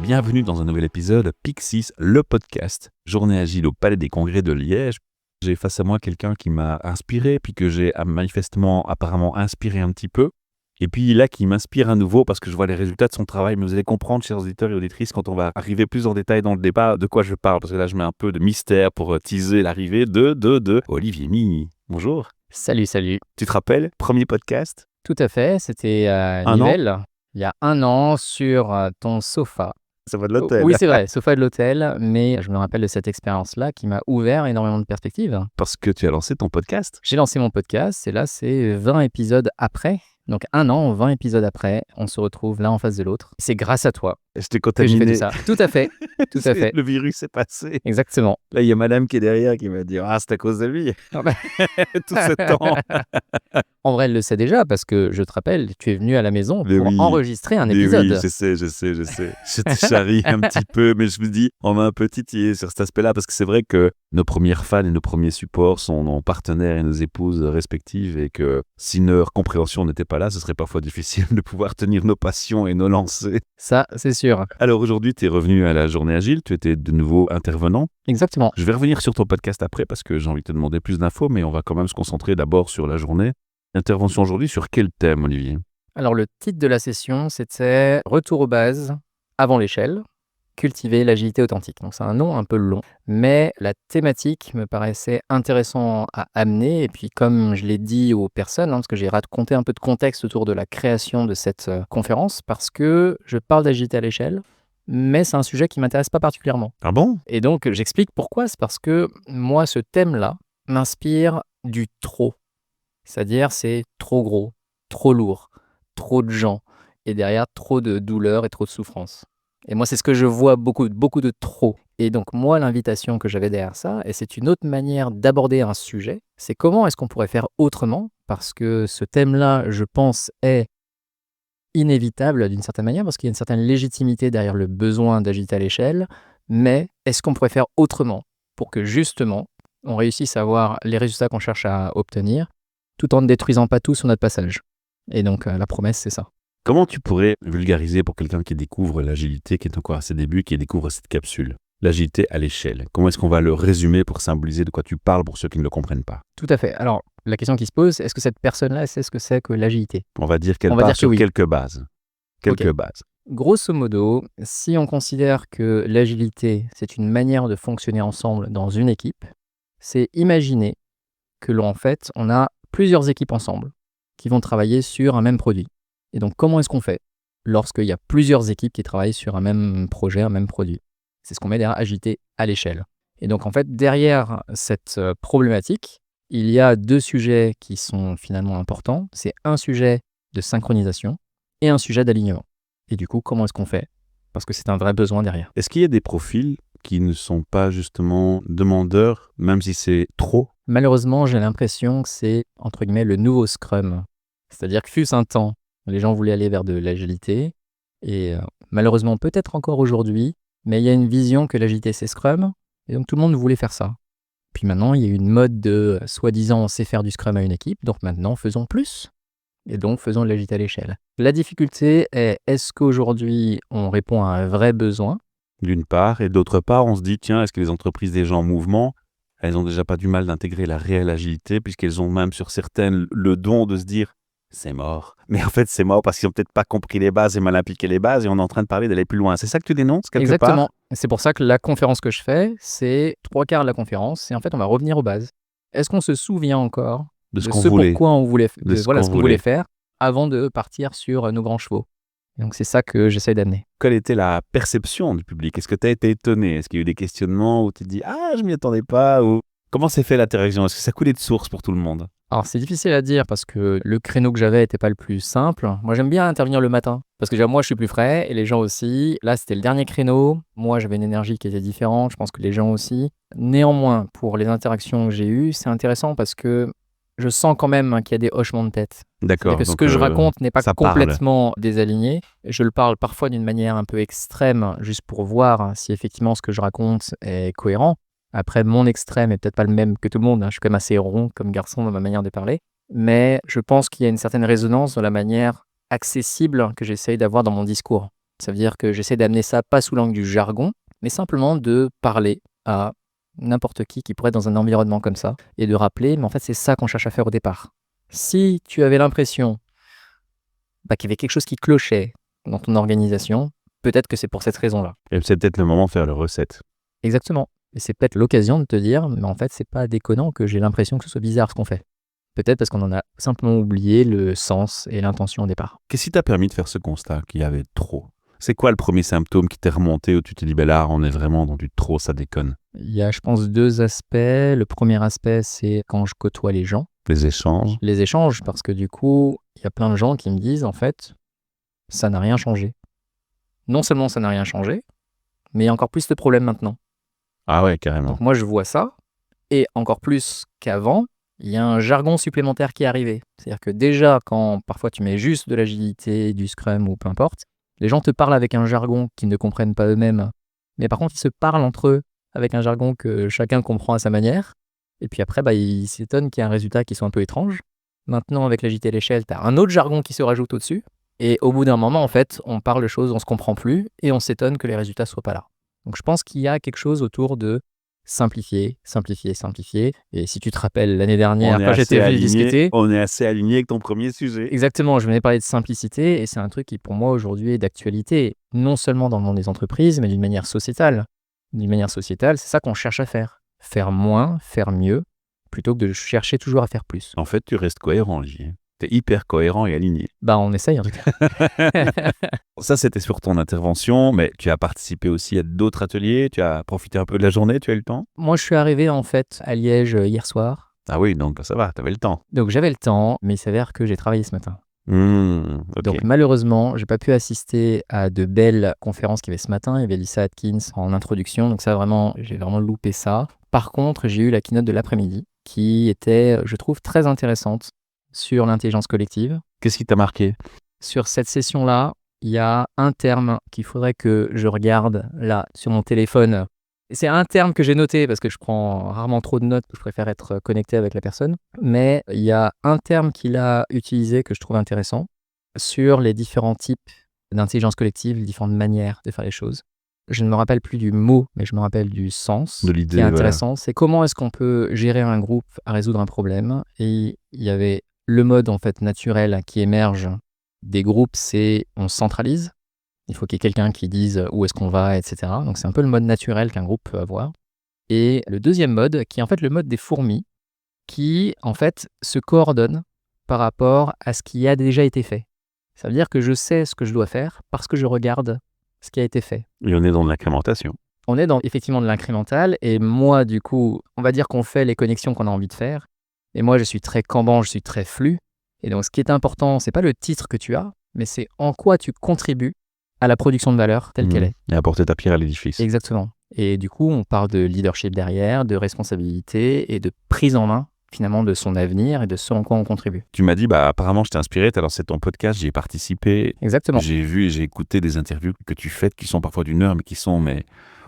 bienvenue dans un nouvel épisode Pixis, le podcast, journée agile au Palais des Congrès de Liège. J'ai face à moi quelqu'un qui m'a inspiré, puis que j'ai manifestement, apparemment inspiré un petit peu. Et puis là, qui m'inspire à nouveau parce que je vois les résultats de son travail. Mais vous allez comprendre, chers auditeurs et auditrices, quand on va arriver plus en détail dans le débat, de quoi je parle. Parce que là, je mets un peu de mystère pour teaser l'arrivée de Olivier Mini. Bonjour. Salut. Tu te rappelles, premier podcast? Tout à fait, c'était à Un an? Nivelles, il y a un an, sur ton sofa. Ça va de l'hôtel. Oui, c'est vrai, sofa de l'hôtel, mais je me rappelle de cette expérience-là qui m'a ouvert énormément de perspectives. Parce que tu as lancé ton podcast. J'ai lancé mon podcast et là, c'est 20 épisodes après. Donc un an, 20 épisodes après, on se retrouve l'un en face de l'autre. C'est grâce à toi Je t'ai que j'ai fait contaminé. tout ça. Tout à fait, tout à fait. Le virus est passé. Exactement. Là, il y a madame qui est derrière qui va dire « Ah, c'est à cause de lui, Ah bah. tout ce temps. » En vrai, elle le sait déjà parce que, je te rappelle, tu es venu à la maison Mais pour oui. enregistrer un Mais épisode. oui, je sais. Je te charrie un petit peu, mais je me dis, on m'a un peu titillé sur cet aspect-là, parce que c'est vrai que nos premières fans et nos premiers supports sont nos partenaires et nos épouses respectives, et que si leur compréhension n'était pas là, ce serait parfois difficile de pouvoir tenir nos passions et nos lancers. Ça, c'est sûr. Alors aujourd'hui, tu es revenu à la journée agile, tu étais de nouveau intervenant. Exactement. Je vais revenir sur ton podcast après, parce que j'ai envie de te demander plus d'infos, mais on va quand même se concentrer d'abord sur la journée. Intervention aujourd'hui sur quel thème, Olivier ? Alors, le titre de la session, c'était « Retour aux bases, avant l'échelle, cultiver l'agilité authentique ». Donc, c'est un nom un peu long, mais la thématique me paraissait intéressant à amener. Et puis, comme je l'ai dit aux personnes, parce que j'ai raconté un peu de contexte autour de la création de cette conférence, parce que je parle d'agilité à l'échelle, mais c'est un sujet qui ne m'intéresse pas particulièrement. Ah bon ? Et donc, j'explique pourquoi. C'est parce que moi, ce thème-là m'inspire du trop. C'est-à-dire, c'est trop gros, trop lourd, trop de gens, et derrière, trop de douleur et trop de souffrance. Et moi, c'est ce que je vois, beaucoup de trop. Et donc, moi, l'invitation que j'avais derrière ça, et c'est une autre manière d'aborder un sujet, c'est comment est-ce qu'on pourrait faire autrement, parce que ce thème-là, je pense, est inévitable d'une certaine manière, parce qu'il y a une certaine légitimité derrière le besoin d'agiter à l'échelle, mais est-ce qu'on pourrait faire autrement pour que, justement, on réussisse à avoir les résultats qu'on cherche à obtenir, tout en ne détruisant pas tout sur notre passage. Et donc, la promesse, c'est ça. Comment tu pourrais vulgariser pour quelqu'un qui découvre l'agilité, qui est encore à ses débuts, qui découvre cette capsule ? L'agilité à l'échelle. Comment est-ce qu'on va le résumer pour symboliser de quoi tu parles pour ceux qui ne le comprennent pas ? Tout à fait. Alors, la question qui se pose, est-ce que cette personne-là sait ce que c'est que l'agilité ? On va dire qu'elle On va part dire que sur oui. quelques bases. Quelques bases. Grosso modo, si on considère que l'agilité, c'est une manière de fonctionner ensemble dans une équipe, c'est imaginer que en fait, on a plusieurs équipes ensemble qui vont travailler sur un même produit. Et donc, comment est-ce qu'on fait lorsqu'il y a plusieurs équipes qui travaillent sur un même projet, un même produit ? C'est ce qu'on met derrière agilité à l'échelle. Et donc, en fait, derrière cette problématique, il y a deux sujets qui sont finalement importants. C'est un sujet de synchronisation et un sujet d'alignement. Et du coup, comment est-ce qu'on fait ? Parce que c'est un vrai besoin derrière. Est-ce qu'il y a des profils qui ne sont pas justement demandeurs, même si c'est trop ? Malheureusement, j'ai l'impression que c'est, entre guillemets, le nouveau Scrum. C'est-à-dire que fut un temps, les gens voulaient aller vers de l'agilité. Et malheureusement, peut-être encore aujourd'hui, mais il y a une vision que l'agilité, c'est Scrum. Et donc, tout le monde voulait faire ça. Puis maintenant, il y a une mode de, soi-disant, on sait faire du Scrum à une équipe. Donc maintenant, faisons plus. Et donc, faisons de l'agilité à l'échelle. La difficulté est, est-ce qu'aujourd'hui, on répond à un vrai besoin ? D'une part, et d'autre part, on se dit, tiens, est-ce que les entreprises déjà en mouvement, elles n'ont déjà pas du mal d'intégrer la réelle agilité, puisqu'elles ont même sur certaines le don de se dire, c'est mort. Mais en fait, c'est mort parce qu'ils n'ont peut-être pas compris les bases et mal appliqué les bases, et on est en train de parler d'aller plus loin. C'est ça que tu dénonces quelque part ? Exactement. C'est pour ça que la conférence que je fais, c'est 3/4 de la conférence, et en fait, on va revenir aux bases. Est-ce qu'on se souvient encore de ce de qu'on ce voulait. pourquoi on voulait, De ce ce qu'on qu'on voulait faire avant de partir sur nos grands chevaux ? Et donc, c'est ça que j'essaie d'amener. Quelle était la perception du public ? Est-ce que tu as été étonné ? Est-ce qu'il y a eu des questionnements où tu te dis « Ah, je m'y attendais pas » ou comment s'est fait l'interaction ? Est-ce que ça coulait de source pour tout le monde ? Alors, c'est difficile à dire parce que le créneau que j'avais n'était pas le plus simple. Moi, j'aime bien intervenir le matin parce que déjà, moi, je suis plus frais et les gens aussi. Là, c'était le dernier créneau. Moi, j'avais une énergie qui était différente. Je pense que les gens aussi. Néanmoins, pour les interactions que j'ai eues, c'est intéressant parce que je sens quand même qu'il y a des hochements de tête. D'accord. Que ce que je raconte n'est pas ça parle. complètement désaligné. Je le parle parfois d'une manière un peu extrême, juste pour voir si effectivement ce que je raconte est cohérent. Après, mon extrême est peut-être pas le même que tout le monde. Je suis quand même assez rond comme garçon dans ma manière de parler. Mais je pense qu'il y a une certaine résonance dans la manière accessible que j'essaye d'avoir dans mon discours. Ça veut dire que j'essaie d'amener ça pas sous l'angle du jargon, mais simplement de parler à n'importe qui pourrait être dans un environnement comme ça et de rappeler, mais en fait, c'est ça qu'on cherche à faire au départ. Si tu avais l'impression qu'il y avait quelque chose qui clochait dans ton organisation, peut-être que c'est pour cette raison-là. Et c'est peut-être le moment de faire le recette. Exactement. Et c'est peut-être l'occasion de te dire, mais en fait, c'est pas déconnant que j'ai l'impression que ce soit bizarre ce qu'on fait. Peut-être parce qu'on en a simplement oublié le sens et l'intention au départ. Qu'est-ce qui t'a permis de faire ce constat qu'il y avait trop? C'est quoi le premier symptôme qui t'est remonté où tu te dis, ben là, on est vraiment dans du trop, ça déconne? Il y a, je pense, 2 aspects. Le premier aspect, c'est quand je côtoie les gens. Les échanges? Les échanges, parce que du coup, il y a plein de gens qui me disent, en fait, ça n'a rien changé. Non seulement ça n'a rien changé, mais il y a encore plus de problèmes maintenant. Ah ouais, carrément. Donc moi, je vois ça, et encore plus qu'avant, il y a un jargon supplémentaire qui est arrivé. C'est-à-dire que déjà, quand parfois tu mets juste de l'agilité, du scrum ou peu importe, les gens te parlent avec un jargon qu'ils ne comprennent pas eux-mêmes. Mais par contre, ils se parlent entre eux avec un jargon que chacun comprend à sa manière. Et puis après, ils s'étonnent qu'il y ait un résultat qui soit un peu étrange. Maintenant, avec l'agilité à l'échelle, tu as un autre jargon qui se rajoute au-dessus. Et au bout d'un moment, en fait, on parle de choses, on se comprend plus et on s'étonne que les résultats soient pas là. Donc je pense qu'il y a quelque chose autour de simplifier. Et si tu te rappelles l'année dernière, quand j'étais venu discuter, on est assez aligné avec ton premier sujet. exactement, je venais parler de simplicité et c'est un truc qui pour moi aujourd'hui est d'actualité, non seulement dans le monde des entreprises, mais d'une manière sociétale. D'une manière sociétale, c'est ça qu'on cherche à faire. Faire moins, faire mieux, plutôt que de chercher toujours à faire plus. En fait, tu restes cohérent, Olivier. T'es hyper cohérent et aligné. On essaye en tout cas. Ça, c'était sur ton intervention, mais tu as participé aussi à d'autres ateliers, tu as profité un peu de la journée, tu as eu le temps? Moi, je suis arrivé en fait à Liège hier soir. Ah oui, donc ça va, t'avais le temps. Donc j'avais le temps, mais il s'avère que j'ai travaillé ce matin. Ok. Donc malheureusement, j'ai pas pu assister à de belles conférences qu'il y avait ce matin. Il y avait Lisa Atkins en introduction, donc ça vraiment, j'ai vraiment loupé ça. Par contre, j'ai eu la keynote de l'après-midi qui était, je trouve, très intéressante sur l'intelligence collective. Qu'est-ce qui t'a marqué? Sur cette session-là, il y a un terme qu'il faudrait que je regarde là sur mon téléphone. Et c'est un terme que j'ai noté parce que je prends rarement trop de notes, je préfère être connecté avec la personne. Mais il y a un terme qu'il a utilisé que je trouve intéressant sur les différents types d'intelligence collective, les différentes manières de faire les choses. Je ne me rappelle plus du mot, mais je me rappelle du sens. De l'idée, qui est intéressant, c'est comment est-ce qu'on peut gérer un groupe à résoudre un problème. Et il y avait le mode en fait naturel qui émerge des groupes, c'est on centralise. Il faut qu'il y ait quelqu'un qui dise où est-ce qu'on va, etc. Donc c'est un peu le mode naturel qu'un groupe peut avoir. Et le deuxième mode, qui est en fait le mode des fourmis, qui en fait se coordonne par rapport à ce qui a déjà été fait. Ça veut dire que je sais ce que je dois faire parce que je regarde ce qui a été fait. Et on est dans l'incrémentation. On est dans effectivement de l'incrémental et moi du coup, on va dire qu'on fait les connexions qu'on a envie de faire. Et moi je suis très Kanban, je suis très flux. Et donc ce qui est important, c'est pas le titre que tu as, mais c'est en quoi tu contribues à la production de valeur telle qu'elle est. Et apporter ta pierre à l'édifice. Exactement. Et du coup, on parle de leadership derrière, de responsabilité et de prise en main finalement de son avenir et de ce en quoi on contribue. Tu m'as dit, apparemment je t'ai inspiré, t'as lancé ton podcast, j'y ai participé. Exactement. J'ai vu et j'ai écouté des interviews que tu fais qui sont parfois d'une heure, mais qui sont,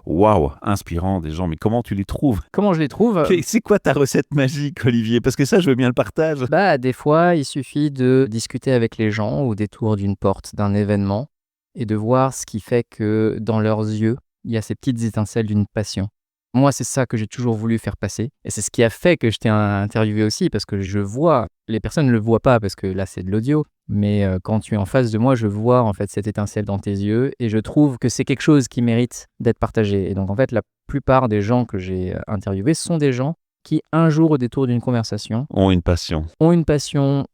waouh, inspirants des gens. Mais comment tu les trouves? Comment je les trouve? C'est quoi ta recette magique, Olivier? Parce que ça, je veux bien le partage. Des fois, il suffit de discuter avec les gens au détour d'une porte, d'un événement, et de voir ce qui fait que dans leurs yeux, il y a ces petites étincelles d'une passion. Moi, c'est ça que j'ai toujours voulu faire passer. Et c'est ce qui a fait que je t'ai interviewé aussi, parce que je vois, les personnes ne le voient pas, parce que là, c'est de l'audio, mais quand tu es en face de moi, je vois en fait cette étincelle dans tes yeux, et je trouve que c'est quelque chose qui mérite d'être partagé. Et donc, en fait, la plupart des gens que j'ai interviewés sont des gens qui, un jour, au détour d'une conversation, ont une passion,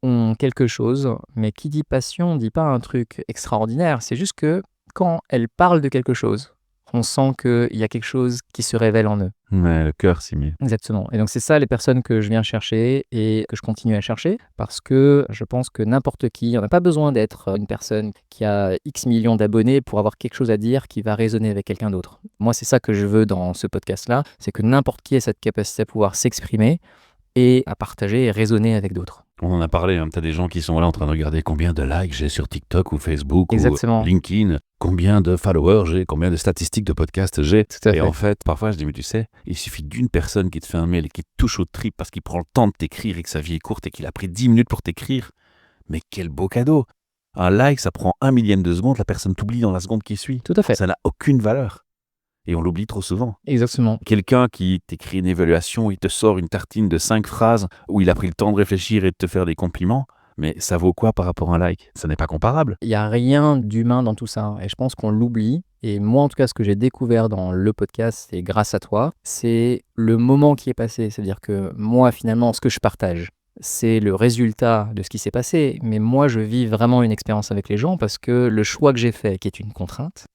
ont quelque chose, mais qui dit passion ne dit pas un truc extraordinaire. C'est juste que quand elles parlent de quelque chose, on sent qu'il y a quelque chose qui se révèle en eux. Mais le cœur s'y met. Exactement. Et donc c'est ça les personnes que je viens chercher et que je continue à chercher parce que je pense que n'importe qui, on n'a pas besoin d'être une personne qui a X millions d'abonnés pour avoir quelque chose à dire qui va résonner avec quelqu'un d'autre. Moi, c'est ça que je veux dans ce podcast-là, c'est que n'importe qui ait cette capacité à pouvoir s'exprimer et à partager et raisonner avec d'autres. On en a parlé, tu as des gens qui sont là en train de regarder combien de likes j'ai sur TikTok ou Facebook Exactement. ou LinkedIn, combien de followers j'ai, combien de statistiques de podcast j'ai. Tout à fait. Et en fait, parfois je dis, mais tu sais, il suffit d'une personne qui te fait un mail et qui te touche au trip parce qu'il prend le temps de t'écrire et que sa vie est courte et qu'il a pris 10 minutes pour t'écrire. Mais quel beau cadeau! Un like, ça prend 1 millième de seconde, la personne t'oublie dans la seconde qui suit. Tout à fait. Ça n'a aucune valeur. Et on l'oublie trop souvent. Exactement. Quelqu'un qui t'écrit une évaluation, il te sort une tartine de 5 phrases où il a pris le temps de réfléchir et de te faire des compliments, mais ça vaut quoi par rapport à un like? Ça n'est pas comparable. Il n'y a rien d'humain dans tout ça. Et je pense qu'on l'oublie. Et moi, en tout cas, ce que j'ai découvert dans le podcast, et grâce à toi, c'est le moment qui est passé. C'est-à-dire que moi, finalement, ce que je partage, c'est le résultat de ce qui s'est passé. Mais moi, je vis vraiment une expérience avec les gens parce que le choix que j'ai fait, qui est une contrainte,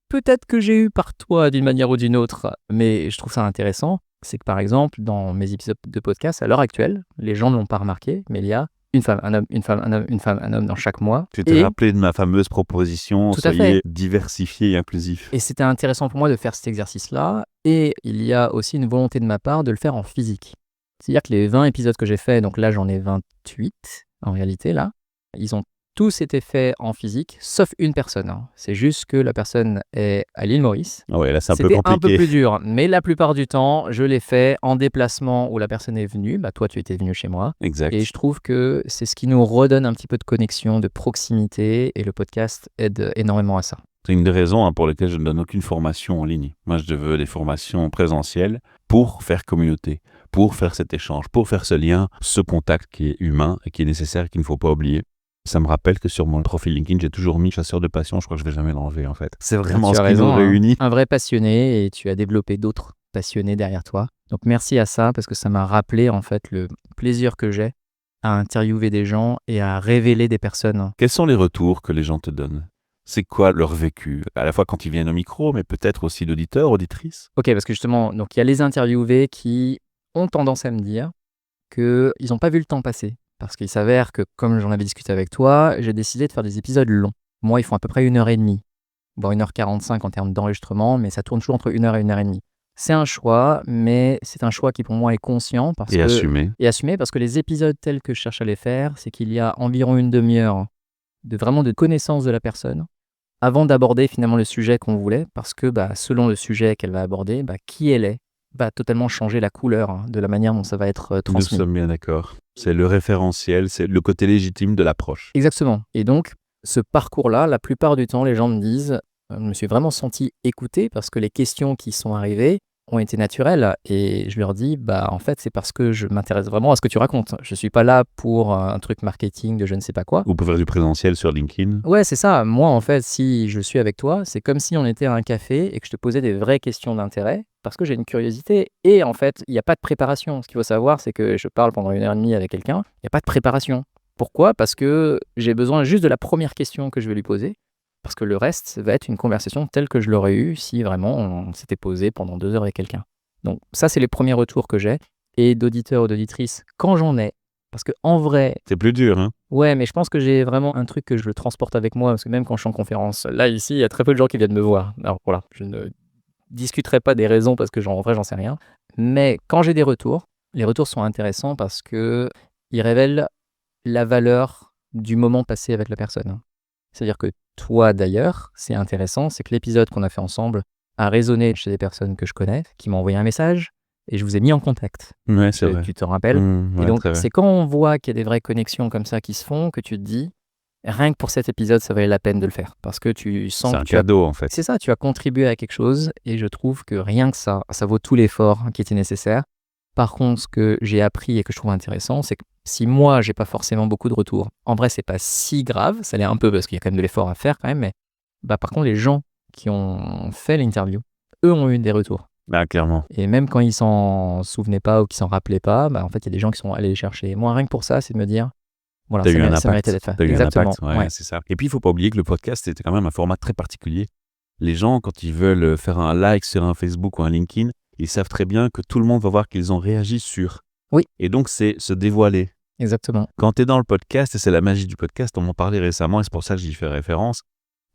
peut-être que j'ai eu par toi d'une manière ou d'une autre, mais je trouve ça intéressant, c'est que par exemple, dans mes épisodes de podcast, à l'heure actuelle, les gens ne l'ont pas remarqué, mais il y a une femme, un homme, une femme, un homme, une femme, un homme dans chaque mois. Tu t'es rappelé de ma fameuse proposition, Tout à soyez fait. diversifié et inclusif. Et c'était intéressant pour moi de faire cet exercice-là, et il y a aussi une volonté de ma part de le faire en physique. C'est-à-dire que les 20 épisodes que j'ai faits, donc là j'en ai 28 en réalité, là, ils ont tous été faits en physique, sauf une personne. C'est juste que la personne est à l'île Maurice. Ah ouais, là c'est un peu C'était un peu compliqué. plus dur, mais la plupart du temps, je l'ai fait en déplacement où la personne est venue. Bah, toi, tu étais venu chez moi. Exact. Et je trouve que c'est ce qui nous redonne un petit peu de connexion, de proximité, et le podcast aide énormément à ça. C'est une des raisons pour lesquelles je ne donne aucune formation en ligne. Moi, je veux des formations présentielles pour faire communauté, pour faire cet échange, pour faire ce lien, ce contact qui est humain et qui est nécessaire et qu'il ne faut pas oublier. Ça me rappelle que sur mon profil LinkedIn, j'ai toujours mis chasseur de passion. Je crois que je vais jamais l'enlever en fait. C'est vraiment ce qui nous réunit. Un vrai passionné, et tu as développé d'autres passionnés derrière toi. Donc merci à ça parce que ça m'a rappelé en fait le plaisir que j'ai à interviewer des gens et à révéler des personnes. Quels sont les retours que les gens te donnent? C'est quoi leur vécu? À la fois quand ils viennent au micro, mais peut-être aussi d'auditeurs, auditrices? Ok, parce que justement, donc il y a les interviewés qui ont tendance à me dire qu'ils n'ont pas vu le temps passer. Parce qu'il s'avère que, comme j'en avais discuté avec toi, j'ai décidé de faire des épisodes longs. Moi, ils font à peu près 1h30, voire 1h45 en termes d'enregistrement, mais ça tourne toujours entre 1h et 1h30. C'est un choix, mais c'est un choix qui pour moi est conscient Et assumé. et assumé parce que les épisodes tels que je cherche à les faire, c'est qu'il y a environ une demi-heure de connaissance de la personne avant d'aborder finalement le sujet qu'on voulait, parce que selon le sujet qu'elle va aborder, qui elle est, va totalement changer la couleur de la manière dont ça va être transmis. Nous sommes bien d'accord. C'est le référentiel, c'est le côté légitime de l'approche. Exactement. Et donc, ce parcours-là, la plupart du temps, les gens me disent « Je me suis vraiment senti écouté parce que les questions qui sont arrivées ont été naturelles. » Et je leur dis « En fait, c'est parce que je m'intéresse vraiment à ce que tu racontes. Je ne suis pas là pour un truc marketing de je ne sais pas quoi. » Vous pouvez faire du présentiel sur LinkedIn. Ouais, c'est ça. Moi, en fait, si je suis avec toi, c'est comme si on était à un café et que je te posais des vraies questions d'intérêt parce que j'ai une curiosité. Et en fait, il n'y a pas de préparation. Ce qu'il faut savoir, c'est que je parle pendant 1h30 avec quelqu'un. Il n'y a pas de préparation. Pourquoi? Parce que j'ai besoin juste de la première question que je vais lui poser. Parce que le reste va être une conversation telle que je l'aurais eue si vraiment on s'était posé pendant 2 heures avec quelqu'un. Donc ça, c'est les premiers retours que j'ai. Et d'auditeurs ou d'auditrices, quand j'en ai, parce que en vrai... C'est plus dur, hein? Ouais, mais je pense que j'ai vraiment un truc que je le transporte avec moi, parce que même quand je suis en conférence, là, ici, il y a très peu de gens qui viennent me voir. Alors voilà, je ne discuterai pas des raisons parce que en vrai, j'en sais rien. Mais quand j'ai des retours, les retours sont intéressants parce qu'ils révèlent la valeur du moment passé avec la personne. C'est-à-dire que toi, d'ailleurs, c'est intéressant, c'est que l'épisode qu'on a fait ensemble a résonné chez des personnes que je connais, qui m'ont envoyé un message, et je vous ai mis en contact. Ouais, c'est vrai. Tu te rappelles? Ouais, et donc, très vrai. c'est quand on voit qu'il y a des vraies connexions comme ça qui se font que tu te dis, rien que pour cet épisode, ça valait la peine de le faire. Parce que tu sens C'est que un cadeau, en fait. c'est ça, tu as contribué à quelque chose, et je trouve que rien que ça vaut tout l'effort qui était nécessaire. Par contre, ce que j'ai appris et que je trouve intéressant, c'est que si moi, j'ai pas forcément beaucoup de retours, en vrai, c'est pas si grave, ça l'est un peu parce qu'il y a quand même de l'effort à faire quand même, mais par contre, les gens qui ont fait l'interview, eux ont eu des retours. Clairement. Et même quand ils s'en souvenaient pas ou qu'ils s'en rappelaient pas, en fait, il y a des gens qui sont allés les chercher. Moi, rien que pour ça, c'est de me dire, voilà, T'as eu un ça méritait impact. d'être fait. T'as eu un Exactement. impact, ouais, c'est ça. Et puis, il faut pas oublier que le podcast, c'était quand même un format très particulier. Les gens, quand ils veulent faire un like sur un Facebook ou un LinkedIn, ils savent très bien que tout le monde va voir qu'ils ont réagi sur. Oui. Et donc, c'est se dévoiler. Exactement. Quand tu es dans le podcast, et c'est la magie du podcast, on m'en parlait récemment et c'est pour ça que j'y fais référence,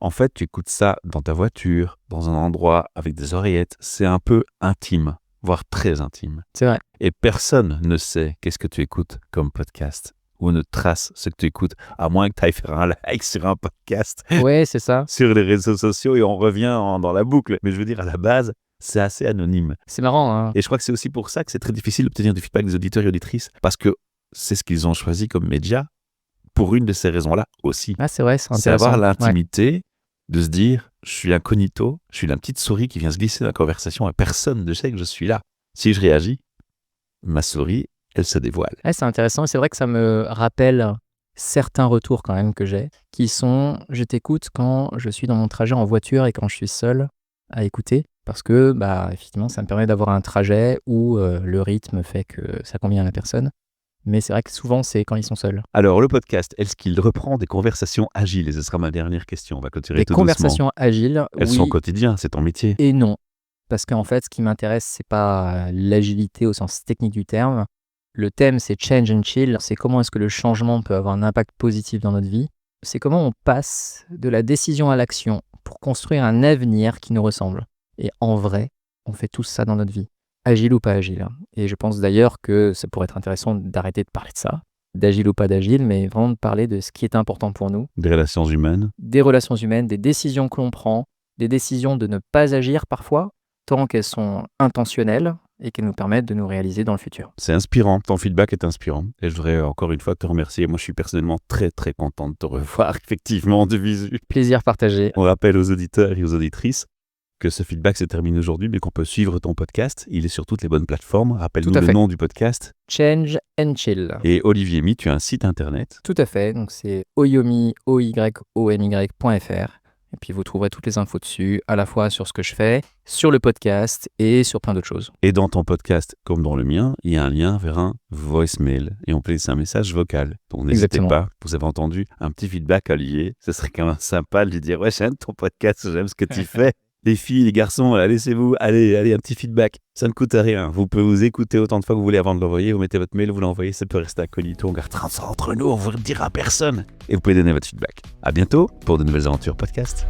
en fait, tu écoutes ça dans ta voiture, dans un endroit avec des oreillettes, c'est un peu intime, voire très intime. C'est vrai. Et personne ne sait qu'est-ce que tu écoutes comme podcast ou ne trace ce que tu écoutes, à moins que tu ailles faire un like sur un podcast Ouais, c'est ça. sur les réseaux sociaux et on revient dans la boucle. Mais je veux dire, à la base, c'est assez anonyme. C'est marrant, hein. Et je crois que c'est aussi pour ça que c'est très difficile d'obtenir du feedback des auditeurs et auditrices, parce que c'est ce qu'ils ont choisi comme média pour une de ces raisons-là aussi. Ah, c'est vrai, c'est C'est intéressant. avoir Ouais. l'intimité de se dire, je suis incognito, je suis la petite souris qui vient se glisser dans la conversation et personne ne sait que je suis là. Si je réagis, ma souris, elle se dévoile. Ouais, c'est intéressant et c'est vrai que ça me rappelle certains retours quand même que j'ai, qui sont je t'écoute quand je suis dans mon trajet en voiture et quand je suis seul à écouter, parce que effectivement ça me permet d'avoir un trajet où le rythme fait que ça convient à la personne. Mais c'est vrai que souvent c'est quand ils sont seuls. Alors, le podcast, est-ce qu'il reprend des conversations agiles? Et ce sera ma dernière question. On va clôturer Des tout doucement. conversations agiles, Elles sont au oui quotidien, c'est ton métier. et non. Parce qu'en fait, ce qui m'intéresse, c'est pas l'agilité au sens technique du terme. Le thème, c'est change and chill. C'est comment est-ce que le changement peut avoir un impact positif dans notre vie. C'est comment on passe de la décision à l'action pour construire un avenir qui nous ressemble. Et en vrai, on fait tous ça dans notre vie. Agile ou pas agile. Et je pense d'ailleurs que ça pourrait être intéressant d'arrêter de parler de ça, d'agile ou pas d'agile, mais vraiment de parler de ce qui est important pour nous, Des relations humaines. des relations humaines, des décisions que l'on prend, des décisions de ne pas agir parfois, tant qu'elles sont intentionnelles et qu'elles nous permettent de nous réaliser dans le futur. C'est inspirant, ton feedback est inspirant. Et je voudrais encore une fois te remercier. Moi, je suis personnellement très très content de te revoir effectivement de visu. Plaisir partagé. On rappelle aux auditeurs et aux auditrices que ce feedback se termine aujourd'hui, mais qu'on peut suivre ton podcast. Il est sur toutes les bonnes plateformes. Rappelle-nous Tout à le fait. nom du podcast. Change and chill. Et Olivier Mi, tu as un site internet. Tout à fait. Donc c'est oyomi.fr. Et puis vous trouverez toutes les infos dessus, à la fois sur ce que je fais, sur le podcast et sur plein d'autres choses. Et dans ton podcast, comme dans le mien, il y a un lien vers un voicemail. Et on peut laisser un message vocal. Donc n'hésitez Exactement. pas, vous avez entendu un petit feedback à Olivier. Ce serait quand même sympa de lui dire « Ouais, j'aime ton podcast, j'aime ce que tu fais. » Les filles, les garçons, voilà, laissez-vous, allez, un petit feedback. Ça ne coûte rien. Vous pouvez vous écouter autant de fois que vous voulez avant de l'envoyer. Vous mettez votre mail, vous l'envoyez, ça peut rester incognito. On gardera ça entre nous, on ne vous le dira à personne. Et vous pouvez donner votre feedback. À bientôt pour de nouvelles aventures podcast.